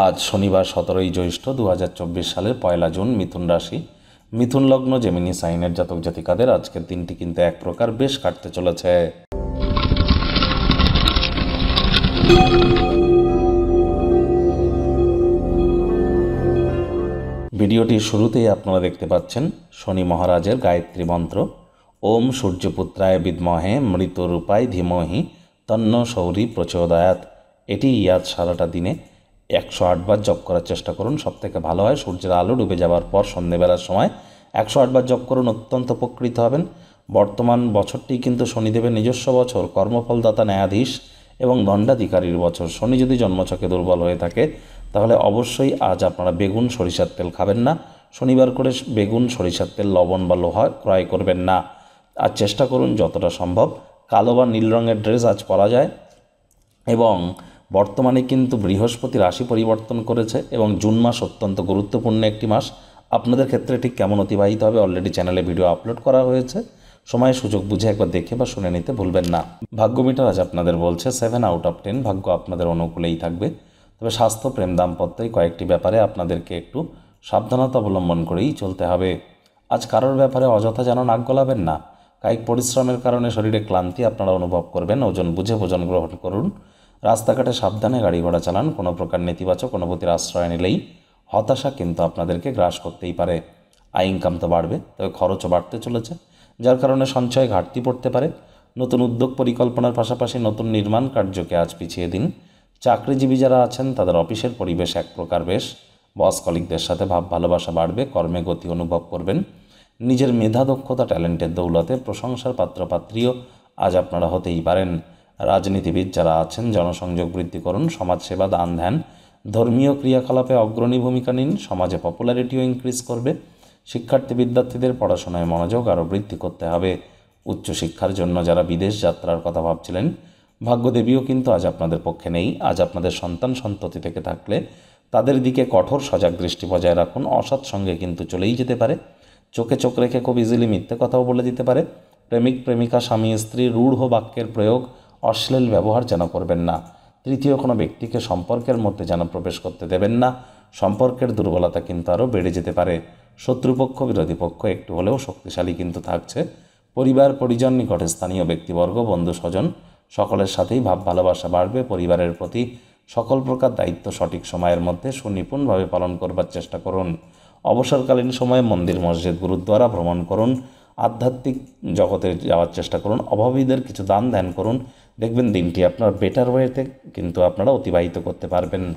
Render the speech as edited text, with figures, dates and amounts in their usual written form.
আজ শনিবার 17ই জ্যৈষ্ঠ 2024 সালের 1 জুন। মিথুন রাশি, মিথুন লগ্ন, জেমিনি সাইনের জাতক জাতিকাদের আজকের দিনটি কিন্তু এক প্রকার বেশ কাটতে চলেছে। ভিডিওটির শুরুতেই আপনারা দেখতে পাচ্ছেন শনি মহারাজের গায়ত্রী মন্ত্র, ওম সূর্যপুত্রায় বিদ্মহে মৃত্যুরূপায় ধীমহি তন্ন সৌরি প্রচোদয়াৎ। এটি আজ সারাটা দিনে 108 বার জপ করার চেষ্টা করুন। সবথেকে ভালো হয় সূর্যের আলো ডুবে যাওয়ার পর সন্ধ্যেবেলার সময় 108 বার জপ করুন, অত্যন্ত উপকৃত হবেন। বর্তমান বছরটি কিন্তু শনিদেবের নিজস্ব বছর, কর্মফলদাতা, ন্যায়াধীশ এবং দণ্ডাধিকারীর বছর। শনি যদি জন্মছকে দুর্বল হয়ে থাকে তাহলে অবশ্যই আজ আপনারা বেগুন সরিষার তেল খাবেন না। শনিবার করে বেগুন সরিষার তেল, লবণ বা লোহা ক্রয় করবেন না। আর চেষ্টা করুন যতটা সম্ভব কালো বা নীল রঙের ড্রেস আজ পরা যায়। এবং বর্তমানে কিন্তু বৃহস্পতি রাশি পরিবর্তন করেছে এবং জুন মাস অত্যন্ত গুরুত্বপূর্ণ একটি মাস। আপনাদের ক্ষেত্রে ঠিক কেমন অতিবাহিত হবে অলরেডি চ্যানেলে ভিডিও আপলোড করা হয়েছে, সময় সুযোগ বুঝে একবার দেখে বা শুনে নিতে ভুলবেন না। ভাগ্য মিটার আজ আপনাদের বলছে 7 আউট অফ 10, ভাগ্য আপনাদের অনুকূলেই থাকবে। তবে স্বাস্থ্য, প্রেম, দাম্পত্যই কয়েকটি ব্যাপারে আপনাদেরকে একটু সাবধানতা অবলম্বন করেই চলতে হবে। আজ কারোর ব্যাপারে অযথা যেন নাক গলাবেন না। কায়িক পরিশ্রমের কারণে শরীরে ক্লান্তি আপনারা অনুভব করবেন। ওজন বুঝে ভোজন গ্রহণ করুন। রাস্তাঘাটে সাবধানে গাড়ি ঘোড়া চালান। কোনো প্রকার নেতিবাচক অনুভূতির আশ্রয় নিলেই হতাশা কিন্তু আপনাদেরকে গ্রাস করতেই পারে। আয় ইনকাম তো বাড়বে, তবে খরচও বাড়তে চলেছে, যার কারণে সঞ্চয় ঘাটতি পড়তে পারে। নতুন উদ্যোগ পরিকল্পনার পাশাপাশি নতুন নির্মাণ কার্যকে আজ পিছিয়ে দিন। চাকরিজীবী যারা আছেন তাদের অফিসের পরিবেশ এক প্রকার বেশ। বস কলিগদের সাথে ভাব ভালোবাসা বাড়বে। কর্মে গতি অনুভব করবেন। নিজের মেধা, দক্ষতা, ট্যালেন্টের দৌলতে প্রশংসার পাত্রপাত্রীও আজ আপনারা হতেই পারেন। রাজনীতিবিদ যারা আছেন জনসংযোগ বৃদ্ধি করুন। সমাজসেবা, দান ধ্যান, ধর্মীয় ক্রিয়াকলাপে অগ্রণী ভূমিকা নিন। সমাজে পপুলারিটিও ইনক্রিজ করবে। শিক্ষার্থী বিদ্যার্থীদের পড়াশোনায় মনোযোগ আরও বৃদ্ধি করতে হবে। উচ্চশিক্ষার জন্য যারা বিদেশ যাত্রার কথা ভাবছিলেন, ভাগ্যদেবীও কিন্তু আজ আপনাদের পক্ষে নেই। আজ আপনাদের সন্তান সন্ততি থেকে থাকলে তাদের দিকে কঠোর সজাগ দৃষ্টি বজায় রাখুন। অসৎ সঙ্গে কিন্তু চলেই যেতে পারে। চোখে চোখ রেখে খুব ইজিলি মিথ্যে কথাও বলে দিতে পারে। প্রেমিক প্রেমিকা, স্বামী স্ত্রী রূঢ় বাক্যের প্রয়োগ, অশ্লীল ব্যবহার যেন করবেন না। তৃতীয় কোনো ব্যক্তিকে সম্পর্কের মধ্যে যেন প্রবেশ করতে দেবেন না। সম্পর্কের দুর্বলতা কিন্তু আরও বেড়ে যেতে পারে। শত্রুপক্ষ, বিরোধী পক্ষ একটু হলেও শক্তিশালী কিন্তু থাকছে। পরিবার, পরিজন, নিকটে স্থানীয় ব্যক্তিবর্গ, বন্ধু স্বজন সকলের সাথেই ভাব ভালোবাসা বাড়বে। পরিবারের প্রতি সকল প্রকার দায়িত্ব সঠিক সময়ের মধ্যে সুনিপুণভাবে পালন করবার চেষ্টা করুন। অবসরকালীন সময়ে মন্দির, মসজিদ, গুরুদ্বারা ভ্রমণ করুন। আধ্যাত্মিক জগতে যাওয়ার চেষ্টা করুন। অভাবীদের কিছু দান ধ্যান করুন। দেখবেন দিনটি আপনার বেটার ওয়েতে কিন্তু আপনারা অতিবাহিত করতে পারবেন।